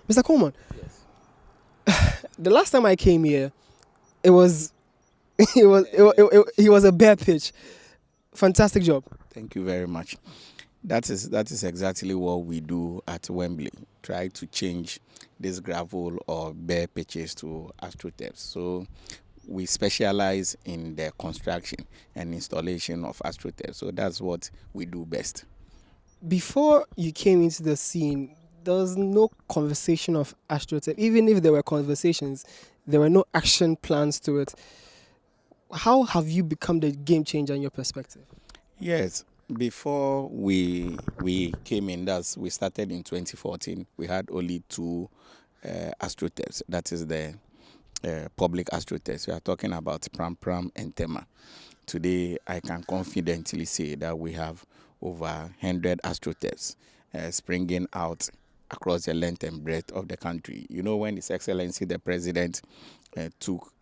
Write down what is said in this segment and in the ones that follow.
Mr. Coleman, Yes. the last time I came here, it was he was a bare pitch. Fantastic job. Thank you very much. That is exactly what we do at Wembley. Try to change this gravel or bare pitches to astroturfs. So we specialize in the construction and installation of astroturf. So that's what we do best. Before you came into the scene, there was no conversation of AstroTech. Even if there were conversations, there were no action plans to it. How have you become the game changer in your perspective? Yes. Before we came in, we started in 2014. We had only two astroturfs. That is the public astroturfs. We are talking about Pram Pram and Tema. Today, I can confidently say that we have over 100 astroturfs springing out across the length and breadth of the country. You know, when His Excellency the President took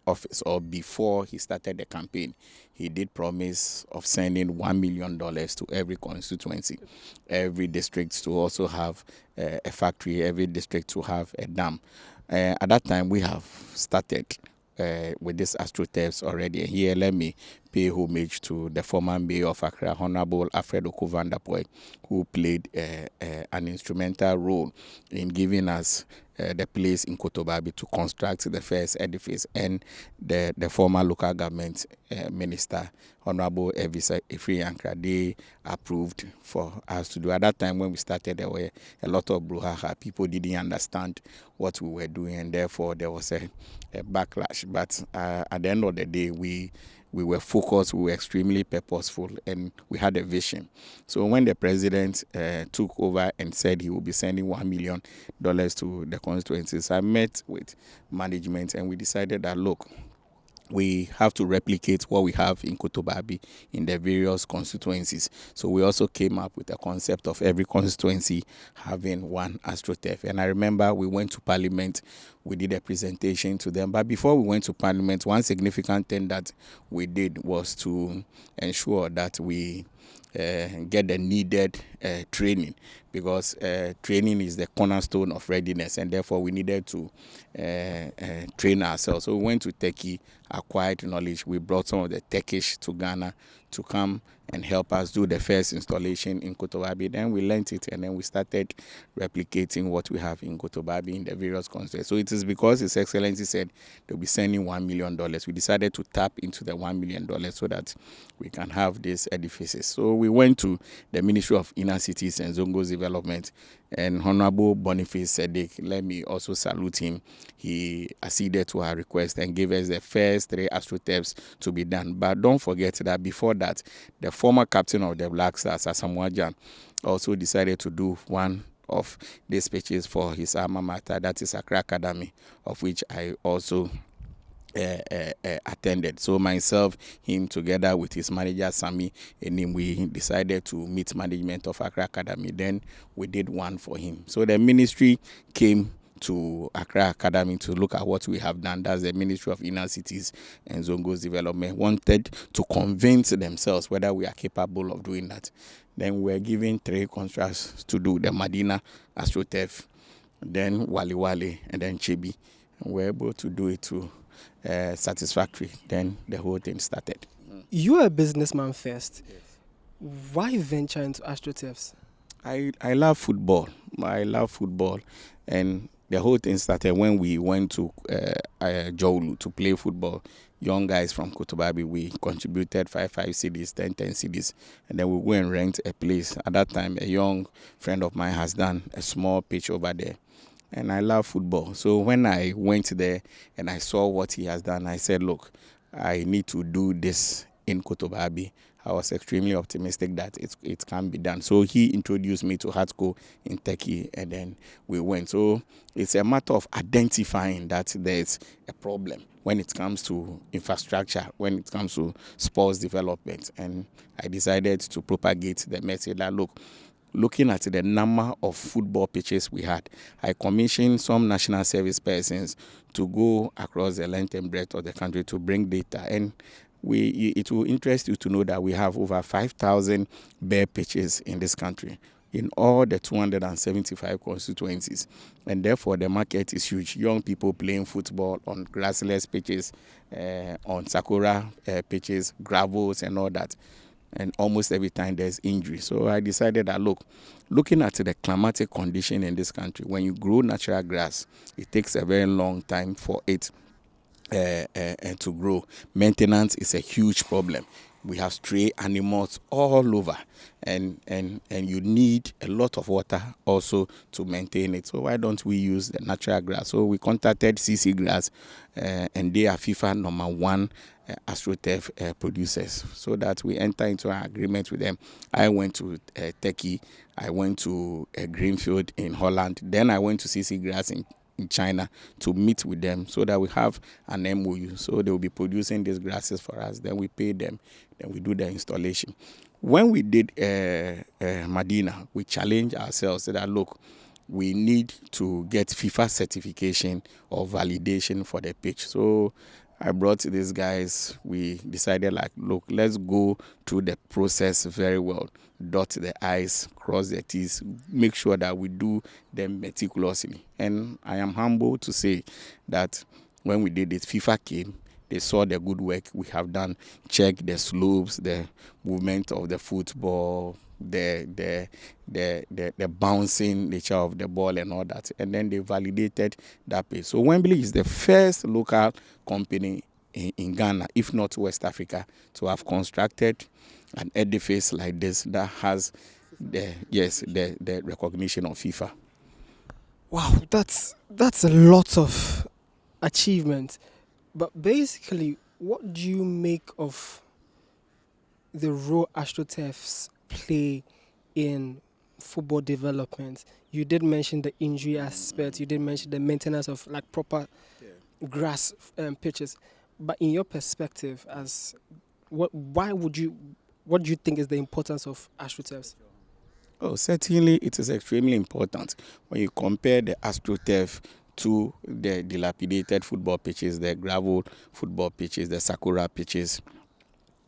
office, or before he started the campaign, he did promise of sending $1 million to every constituency, every district to also have a factory, every district to have a dam. At that time, we have started with these astroturfs already. And here, let me pay homage to the former mayor of Accra, Honorable Alfred Okuvandapoy, who played an instrumental role in giving us the place in Kotobabi to construct the first edifice, and the former local government minister, Honorable Evisa Ifri Ankra, they approved for us to do. At that time when we started, there were a lot of brouhaha. People didn't understand what we were doing, and therefore there was a backlash. But at the end of the day, we were focused, we were extremely purposeful, and we had a vision. So when the president took over and said he would be sending $1 million to the constituencies, I met with management and we decided that, look, we have to replicate what we have in Kotobabi in the various constituencies. So we also came up with a concept of every constituency having one astroturf. And I remember we went to Parliament, we did a presentation to them. But before we went to Parliament, one significant thing that we did was to ensure that we get the needed training, because training is the cornerstone of readiness, and therefore we needed to train ourselves. So we went to Turkey, acquired knowledge. We brought some of the Turkish to Ghana to come and help us do the first installation in Kotobabi. Then we learned it, and then we started replicating what we have in Kotobabi in the various constituencies. So it is because His Excellency said they'll be sending $1 million. We decided to tap into the $1 million so that we can have these edifices. So we went to the Ministry of Inner Cities and Zongo's Development, and Honorable Boniface Sedic, let me also salute him. He acceded to our request and gave us the first 3 astroturfs to be done. But don't forget that before that, the former captain of the Black Stars, Asamoah, also decided to do one of these pitches for his alma mater, that is Accra Academy, of which I also attended. So myself, him, together with his manager Sami, and him, we decided to meet management of Accra Academy. Then we did one for him. So the ministry came to Accra Academy to look at what we have done. That's the Ministry of Inner Cities and Zongo's Development, wanted to convince themselves whether we are capable of doing that. Then we were given 3 contracts to do: the Medina AstroTurf, then Wali Wali, and then Chibi. And we were able to do it to satisfactory. Then the whole thing started. You are a businessman first. Why venture into AstroTurfs? I love football. And the whole thing started when we went to Jowlu to play football. Young guys from Kotobabi, we contributed 5 cedis, 10 cedis, and then we go and rent a place. At that time, a young friend of mine has done a small pitch over there. And I love football. So when I went there and I saw what he has done, I said, look, I need to do this in Kotobabi. I was extremely optimistic that it can be done. So he introduced me to Hatco in Turkey, and then we went. So it's a matter of identifying that there's a problem when it comes to infrastructure, when it comes to sports development. And I decided to propagate the message that, look, looking at the number of football pitches we had, I commissioned some national service persons to go across the length and breadth of the country to bring data. And it will interest you to know that we have over 5,000 bare pitches in this country. in all the 275 constituencies. And therefore, the market is huge. Young people playing football on grassless pitches, on sakura pitches, gravels, and all that. And almost every time there's injury. So I decided that, looking at the climatic condition in this country, when you grow natural grass, it takes a very long time for it to grow. Maintenance is a huge problem. We have stray animals all over, and you need a lot of water also to maintain it. So why don't we use the natural grass? So we contacted CC Grass, and they are FIFA #1 astroturf producers, so that we enter into an agreement with them. I went to Turkey, I went to Greenfield in Holland, then I went to CC Grass in China to meet with them, so that we have an MOU. So they will be producing these grasses for us. Then we pay them. Then we do the installation. When we did Medina, we challenged ourselves that, we need to get FIFA certification or validation for the pitch. So I brought these guys. We decided, let's go through the process very well. Dot the I's, cross the T's, make sure that we do them meticulously. And I am humbled to say that when we did it, FIFA came. They saw the good work we have done, checked the slopes, the movement of the football, the bouncing nature of the ball and all that. And then they validated that page. So Wembley is the first local company in Ghana, if not West Africa, to have constructed an edifice like this that has the recognition of FIFA. Wow, that's a lot of achievement. But basically, what do you make of the role astroturfs play in football development? You did mention the injury aspect. You did mention the maintenance of proper grass pitches. But in your perspective, what do you think is the importance of astroturfs? Oh, certainly it is extremely important when you compare the astroturf to the dilapidated football pitches, the gravel football pitches, the sakura pitches,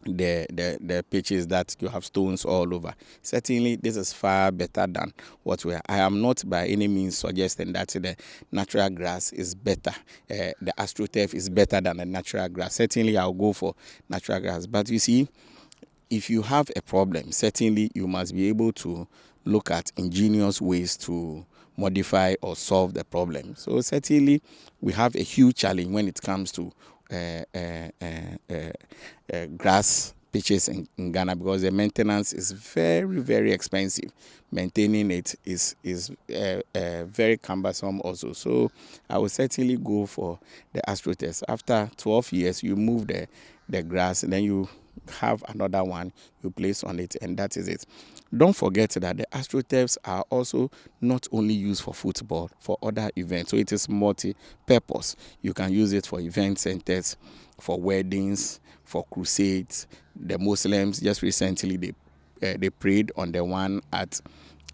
the pitches that you have stones all over. Certainly, this is far better than what we are. I am not by any means suggesting that the natural grass is better. The astroturf is better than the natural grass. Certainly, I'll go for natural grass. But you see, if you have a problem, certainly you must be able to look at ingenious ways to modify or solve the problem. So certainly we have a huge challenge when it comes to grass pitches in Ghana, because the maintenance is very, very expensive. Maintaining it is very cumbersome also. So I will certainly go for the AstroTest. After 12 years, you move the grass, and then you have another one you place on it, and that is it. Don't forget that the AstroTurfs are also not only used for football, for other events. So it is multi-purpose. You can use it for event centers, for weddings, for crusades. The Muslims just recently they prayed on the one at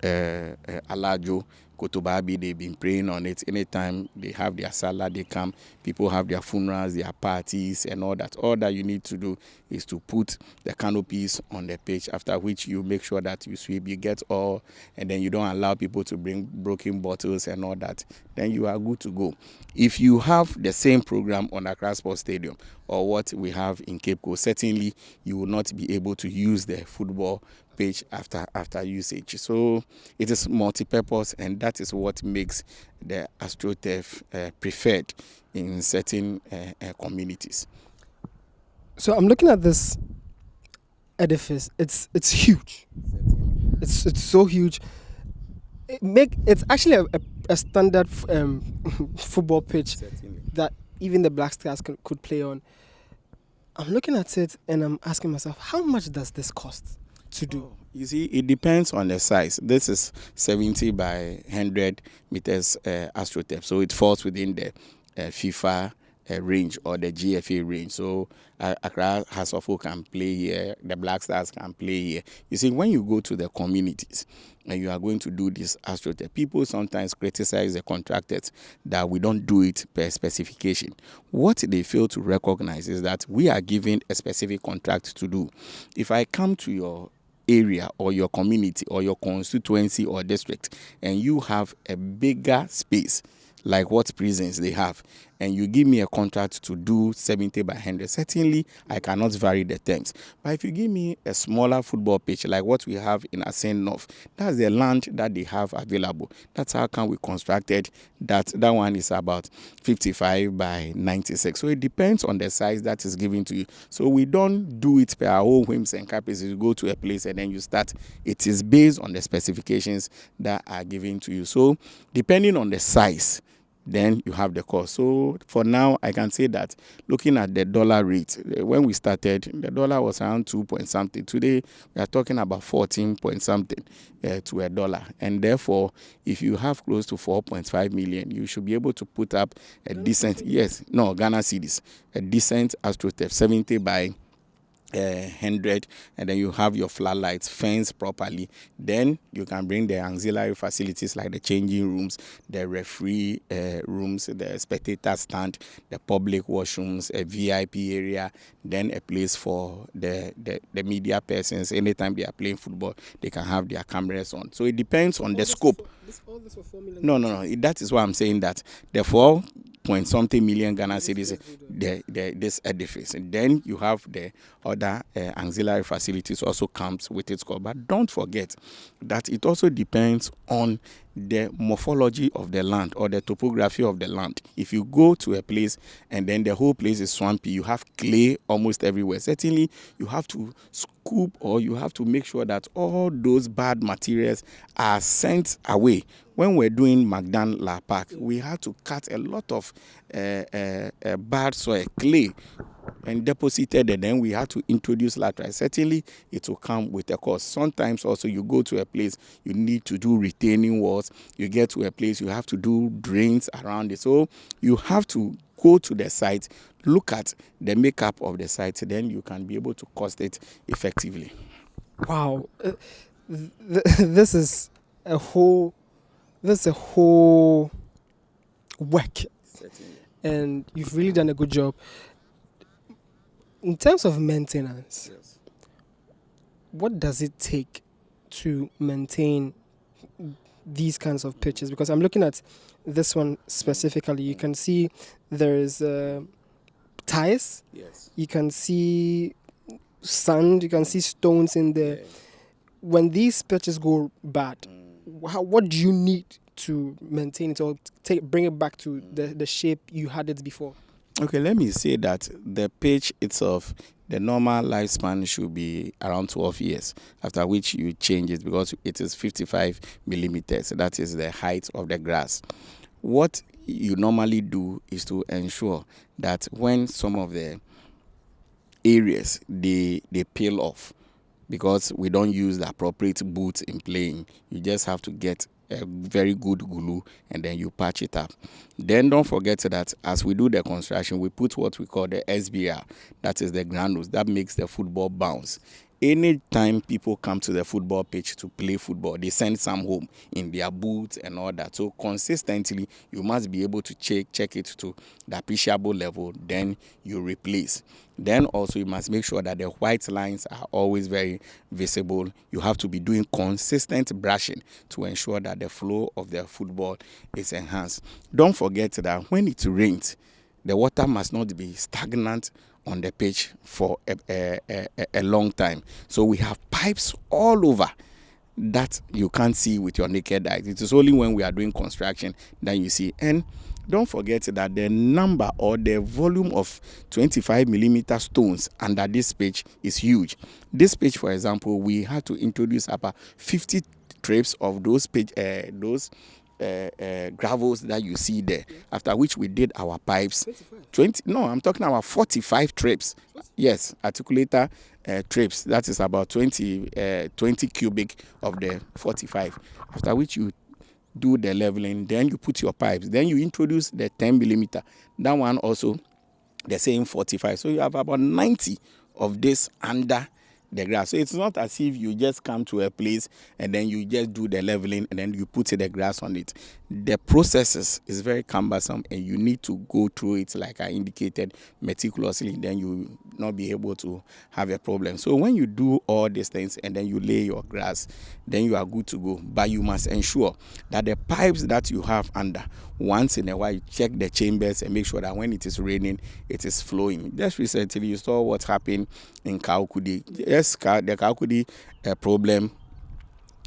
Alajo, Kotobabi. They've been praying on it. Anytime they have their salah, they come. People have their funerals, their parties, and all that. All that you need to do is to put the canopies on the pitch, after which you make sure that you sweep, you get all, and then you don't allow people to bring broken bottles and all that. Then you are good to go. If you have the same program on Accra Sports Stadium or what we have in Cape Coast, certainly you will not be able to use the football pitch after usage. So it is multi-purpose, and that is what makes the AstroTurf preferred in certain communities. So I'm looking at this edifice. It's huge. It's so huge. It's actually a standard football pitch that even the Black Stars could play on. I'm looking at it and I'm asking myself, how much does this cost to do? You see, it depends on the size. This is 70 by 100 meters AstroTurf, so it falls within the FIFA range or the GFA range. So Accra Hasofo can play here, the Black Stars can play here. You see, when you go to the communities and you are going to do this AstroTurf, people sometimes criticize the contractors that we don't do it per specification. What they fail to recognize is that we are given a specific contract to do. If I come to your area or your community or your constituency or district, and you have a bigger space like what prisons they have, and you give me a contract to do 70 by 100, certainly I cannot vary the terms. But if you give me a smaller football pitch like what we have in Asen North, that's the land that they have available. That's how come we constructed that. That one is about 55 by 96. So it depends on the size that is given to you. So we don't do it per our own whims and caprices. You go to a place and then you start. It is based on the specifications that are given to you. So depending on the size, then you have the cost. So for now, I can say that looking at the dollar rate, when we started, the dollar was around 2 point something. Today, we are talking about 14 point something to a dollar. And therefore, if you have close to 4.5 million, you should be able to put up a decent, Ghana cedis, a decent AstroTurf, 70 by 100, and then you have your floodlights fenced properly. Then you can bring the auxiliary facilities like the changing rooms, the referee rooms, the spectator stand, the public washrooms, a VIP area, then a place for the media persons. Anytime they are playing football, they can have their cameras on. So it depends on the scope. All this for 4 million. No. That is why I'm saying that the 4-point-something million Ghana cedis, this edifice. And then you have the other auxiliary facilities also comes with its cost. But don't forget that it also depends on the morphology of the land or the topography of the land. If you go to a place and then the whole place is swampy, you have clay almost everywhere. Certainly, you have to scoop or you have to make sure that all those bad materials are sent away. When we're doing Magdan La Park, we had to cut a lot of bad soil, clay, and deposited, and then we had to introduce laterite. Certainly, it will come with a cost. Sometimes also you go to a place, you need to do retaining walls. You get to a place, you have to do drains around it. So you have to go to the site, look at the makeup of the site, then you can be able to cost it effectively. Wow. This is a whole work. Certainly. And you've really done a good job. In terms of maintenance, Yes. what does it take to maintain these kinds of pitches? Because I'm looking at this one specifically. You can see there's tires. Yes. You can see sand. You can see stones in there. Yeah. When these pitches go bad, what do you need to maintain it or bring it back to the shape you had it before? Okay, let me say that the pitch itself, the normal lifespan should be around 12 years, after which you change it because it is 55 millimeters. That is the height of the grass. What you normally do is to ensure that when some of the areas, they peel off, because we don't use the appropriate boots in playing, you just have to get a very good glue and then you patch it up. Then don't forget that as we do the construction, we put what we call the SBR, that is the granules that makes the football bounce. Anytime people come to the football pitch to play football, they send some home in their boots and all that. So consistently, you must be able to check it to the appreciable level, then you replace. Then also you must make sure that the white lines are always very visible. You have to be doing consistent brushing to ensure that the flow of the football is enhanced. Don't forget that when it rains, the water must not be stagnant on the pitch for a long time. So we have pipes all over that you can't see with your naked eye. It is only when we are doing construction that you see. And don't forget that the number or the volume of 25 millimeter stones under this pitch is huge. This pitch, for example, we had to introduce about 50 trips of those gravels that you see there, after which we did our pipes. 25. I'm talking about 45 trips. Yes, articulator trips. That is about 20 cubic of the 45, after which you do the leveling, then you put your pipes, then you introduce the 10 millimeter. That one also the same 45. So you have about 90 of this under the grass. So it's not as if you just come to a place and then you just do the leveling and then you put the grass on it. The processes is very cumbersome and you need to go through it, like I indicated, meticulously. Then you will not be able to have a problem. So when you do all these things and then you lay your grass, then you are good to go. But you must ensure that the pipes that you have under, once in a while, check the chambers and make sure that when it is raining, it is flowing. Just recently, you saw what happened in Kaukudi. Yes, the Kaukudi problem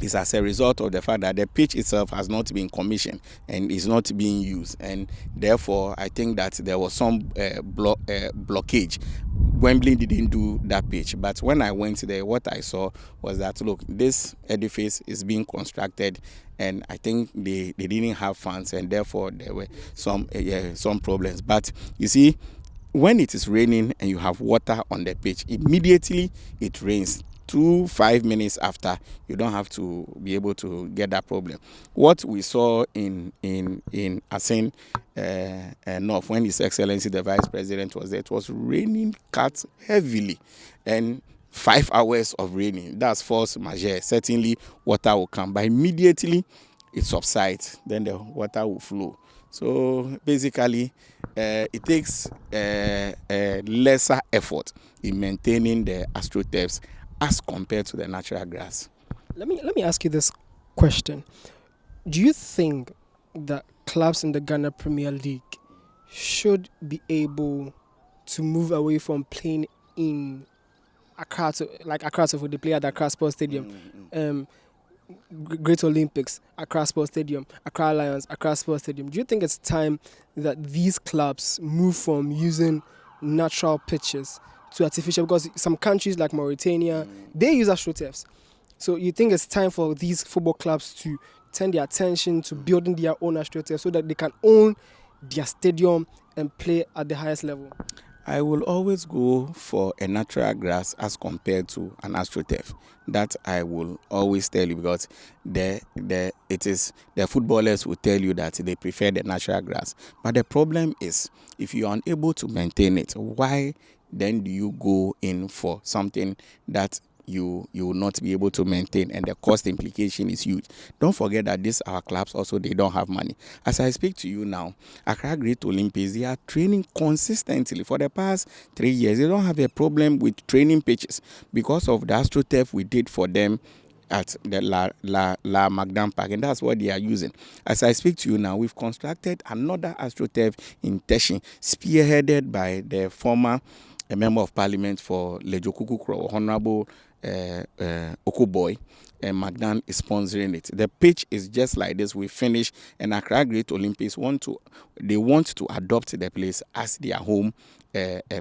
is as a result of the fact that the pitch itself has not been commissioned and is not being used, and therefore I think that there was some blockage. Wembley didn't do that pitch, but when I went there, what I saw was that, look, this edifice is being constructed and I think they didn't have funds and therefore there were some problems. But you see, when it is raining and you have water on the pitch, immediately it rains. 5 minutes after, you don't have to be able to get that problem. What we saw in Asen North, when His Excellency the Vice President was there, it was raining cut heavily, and 5 hours of raining, that's force majeure. Certainly water will come, but immediately it subsides, then the water will flow. So basically, it takes lesser effort in maintaining the astroturfs as compared to the natural grass. Let me ask you this question. Do you think that clubs in the Ghana Premier League should be able to move away from playing in Accra, so they play at the Accra Sports Stadium, Great Olympics, Accra Sports Stadium, Accra Lions, Accra Sports Stadium? Do you think it's time that these clubs move from using natural pitches to artificial? Because some countries like Mauritania, they use astroturfs. So you think it's time for these football clubs to turn their attention to building their own astroturf so that they can own their stadium and play at the highest level? I will always go for a natural grass as compared to an astroturf. That I will always tell you, because the footballers will tell you that they prefer the natural grass. But the problem is, if you are unable to maintain it, why then do you go in for something that you will not be able to maintain, and the cost implication is huge? Don't forget that these our clubs also, they don't have money. As I speak to you now, Accra Great Olympics, they are training consistently for the past 3 years. They don't have a problem with training pitches because of the astroturf we did for them at the La Magdam Park, and that's what they are using. As I speak to you now, we've constructed another astroturf in Teshin, spearheaded by the former member of parliament for Lejokuku, Honorable Okuboy, and Magdan is sponsoring it. The pitch is just like this. We finished, and Accra Great Olympics want to adopt the place as their home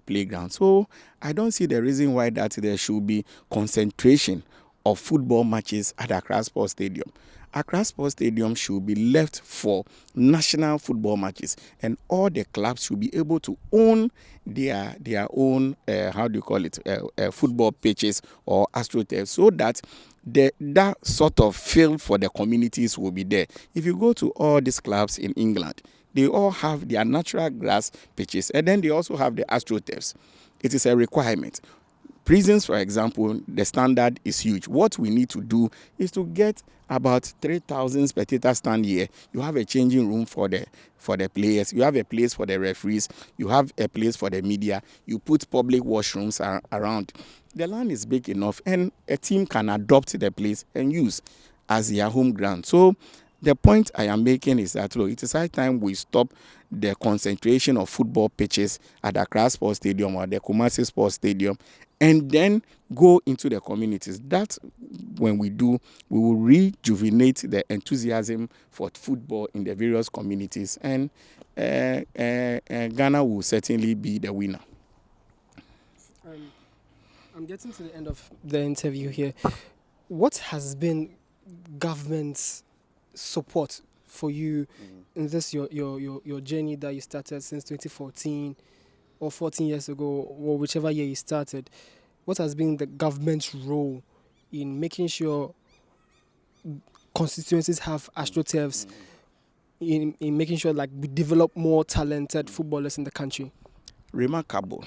playground. So I don't see the reason why that there should be concentration of football matches at Accra Sports Stadium. Accra Sports Stadium should be left for national football matches, and all the clubs should be able to own their own football pitches or astroturf, so that that sort of feel for the communities will be there. If you go to all these clubs in England, they all have their natural grass pitches, and then they also have the astroturfs. It is a requirement. Prisons, for example, the standard is huge. What we need to do is to get about 3,000 spectators stand here. You have a changing room for the players. You have a place for the referees. You have a place for the media. You put public washrooms around. The land is big enough, and a team can adopt the place and use as their home ground. So the point I am making is that, look, it is high time we stop the concentration of football pitches at the Accra Sports Stadium or the Kumasi Sports Stadium, and then go into the communities. That, when we do, we will rejuvenate the enthusiasm for football in the various communities, and Ghana will certainly be the winner. I'm getting to the end of the interview here. What has been government's support for you in this your journey that you started since 2014 or 14 years ago, or whichever year you started? What has been the government's role in making sure constituencies have astroturfs, in making sure like we develop more talented footballers in the country? Remarkable.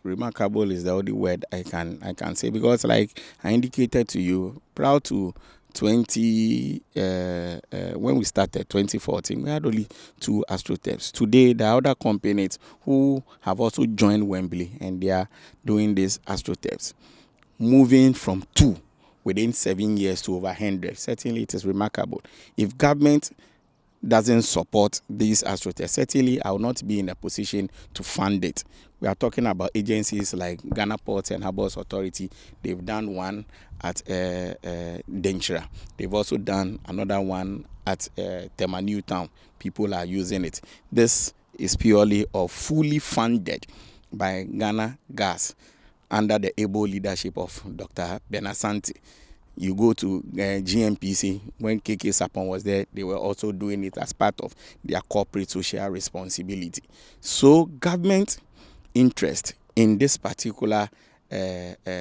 Remarkable is the only word I can say, because like I indicated to you, proud to 20 when we started 2014, we had only 2 astroturfs. Today there are other companies who have also joined Wembley, and they are doing these astroturfs, moving from 2 within 7 years to over 100. Certainly it is remarkable. If government doesn't support these astroturfs, certainly I will not be in a position to fund it. We are talking about agencies like Ghana Ports and Harbours Authority. They've done one at Denchira. They've also done another one at Tema Newtown. People are using it. This is purely or fully funded by Ghana Gas under the able leadership of Dr. Benasanti. You go to GMPC, when KK Sapon was there, they were also doing it as part of their corporate social responsibility. So government interest in this particular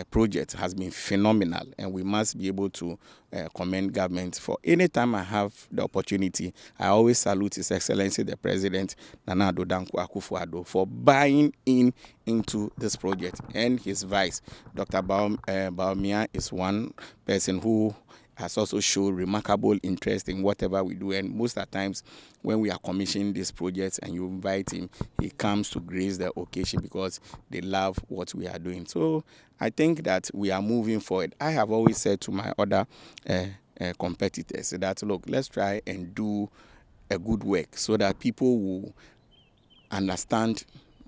project has been phenomenal, and we must be able to commend government. For any time I have the opportunity, I always salute His Excellency the President Nana Addo Dankwa Akufo-Addo for buying into this project, and his vice Dr. Baumia is one person who has also shown remarkable interest in whatever we do. And most of the times when we are commissioning these projects and you invite him, he comes to grace the occasion because they love what we are doing. So I think that we are moving forward. I have always said to my other competitors that, look, let's try and do a good work so that people will understand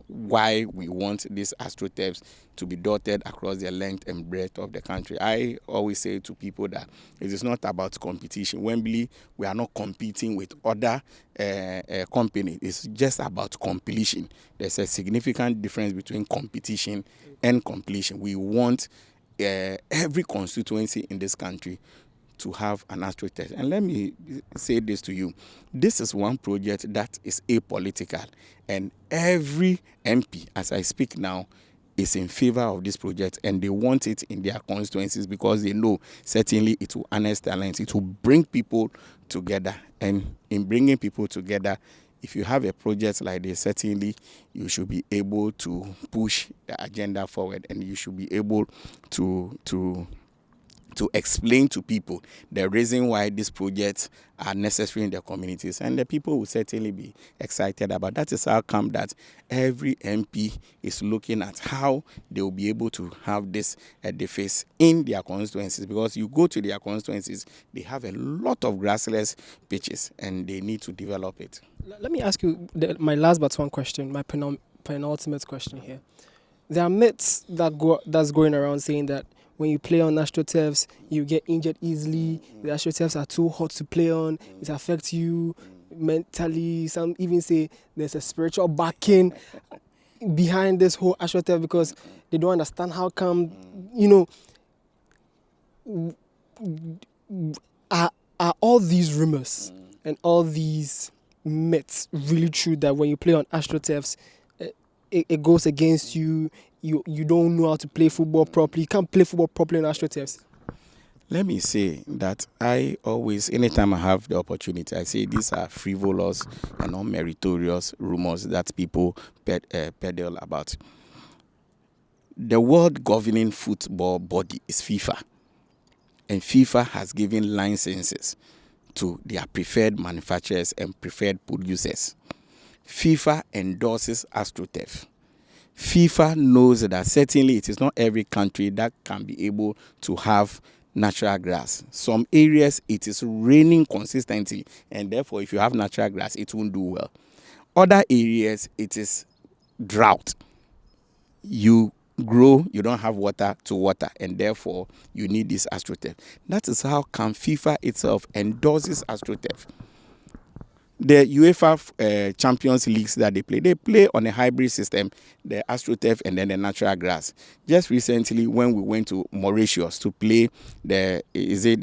why we want these astroturfs to be dotted across the length and breadth of the country. I always say to people that it is not about competition. Wembley, we are not competing with other companies. It's just about completion. There's a significant difference between competition and completion. We want every constituency in this country to have an astroturf. And let me say this to you. This is one project that is apolitical, and every MP, as I speak now, is in favor of this project, and they want it in their constituencies because they know certainly it will harness talents, it will bring people together. And in bringing people together, if you have a project like this, certainly you should be able to push the agenda forward, and you should be able to explain to people the reason why these projects are necessary in their communities, and the people will certainly be excited about. That is how come that every MP is looking at how they will be able to have this edifice in their constituencies, because you go to their constituencies, they have a lot of grassless pitches and they need to develop it. Let me ask you my last but one question, my penultimate question here. There are myths that's going around saying that when you play on astroturfs, you get injured easily. The astroturfs are too hot to play on. It affects you mentally. Some even say there's a spiritual backing behind this whole astroturf because they don't understand how come, are all these rumors and all these myths really true, that when you play on astroturfs, it goes against you? You don't know how to play football properly. You can't play football properly on astroturfs. Let me say that I always, anytime I have the opportunity, I say these are frivolous and unmeritorious rumors that people peddle about. The world governing football body is FIFA, and FIFA has given licenses to their preferred manufacturers and preferred producers. FIFA endorses astroturf. FIFA knows that certainly it is not every country that can be able to have natural grass. Some areas it is raining consistently, and therefore if you have natural grass, it won't do well. Other areas it is drought. You grow, you don't have water to water, and therefore you need this astroturf. That is how come FIFA itself endorses astroturf. The UEFA Champions Leagues that they play on a hybrid system, the astroturf and then the natural grass. Just recently, when we went to Mauritius to play the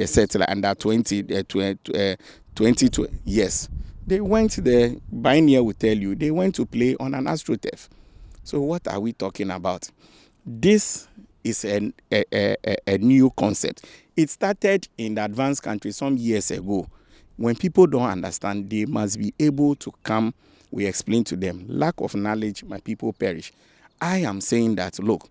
settler under 2020, yes, they went there. Binea will tell you they went to play on an astroturf. So what are we talking about? This is a new concept. It started in the advanced countries some years ago. When people don't understand, they must be able to come. We explain to them. Lack of knowledge, my people perish. I am saying that, look,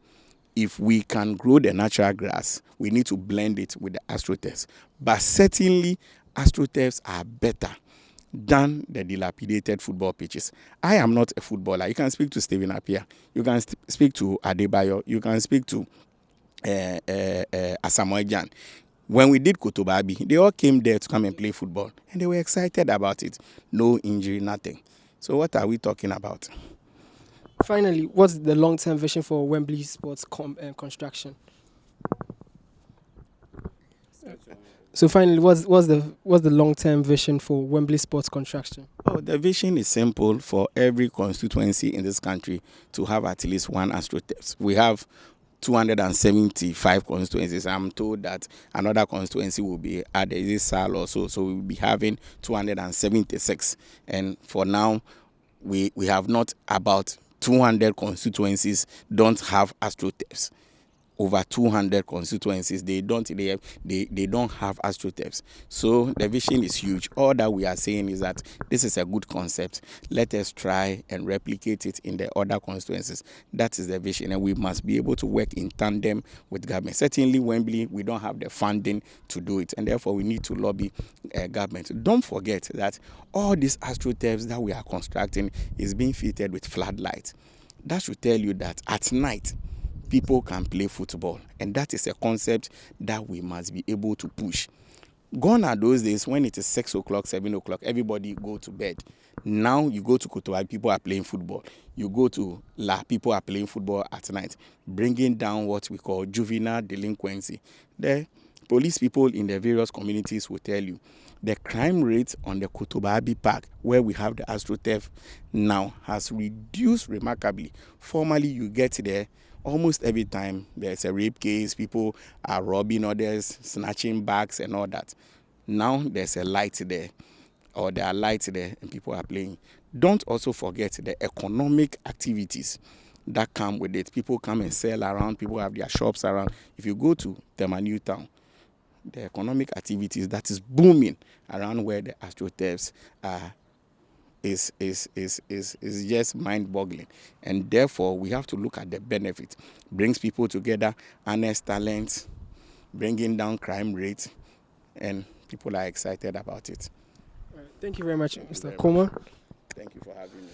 if we can grow the natural grass, we need to blend it with the astroturfs. But certainly, astroturfs are better than the dilapidated football pitches. I am not a footballer. You can speak to Stephen Appiah. You can speak to Adebayo. You can speak to Asamoah Gyan. When we did Kotobabi, they all came there to come and play football, and they were excited about it. No injury, nothing. So what are we talking about? Finally, what's the long-term vision for Wembley Sports construction? So finally, what's the long-term vision for Wembley Sports construction? Oh, the vision is simple for every constituency in this country to have at least one astroturf. We have 275 constituencies. I'm told that another constituency will be added this SAL also, so we'll be having 276. And for now, we have not about 200 constituencies don't have astroturfs. Over 200 constituencies, they don't have astroturfs. So the vision is huge. All that we are saying is that this is a good concept. Let us try and replicate it in the other constituencies. That is the vision, and we must be able to work in tandem with government. Certainly, Wembley, we don't have the funding to do it, and therefore we need to lobby government. Don't forget that all these astroturfs that we are constructing is being fitted with floodlights. That should tell you that at night, people can play football, and that is a concept that we must be able to push. Gone are those days when it is 6 o'clock, 7 o'clock, everybody go to bed. Now you go to Kotowa, people are playing football. You go to La, people are playing football at night, bringing down what we call juvenile delinquency. The police people in the various communities will tell you the crime rate on the Kotobabi Park, where we have the astroturf now, has reduced remarkably. Formerly, you get there, almost every time there's a rape case, people are robbing others, snatching bags and all that. Now there's a light there, or there are lights there, and people are playing. Don't also forget the economic activities that come with it. People come and sell around, people have their shops around. If you go to Tema New Town, the economic activities that is booming around where the astroturfs are is just mind-boggling, and therefore we have to look at the benefit. Brings people together, honest talents, bringing down crime rates, and people are excited about it. All right. Thank you very much, Mr. Coleman. Thank you for having me.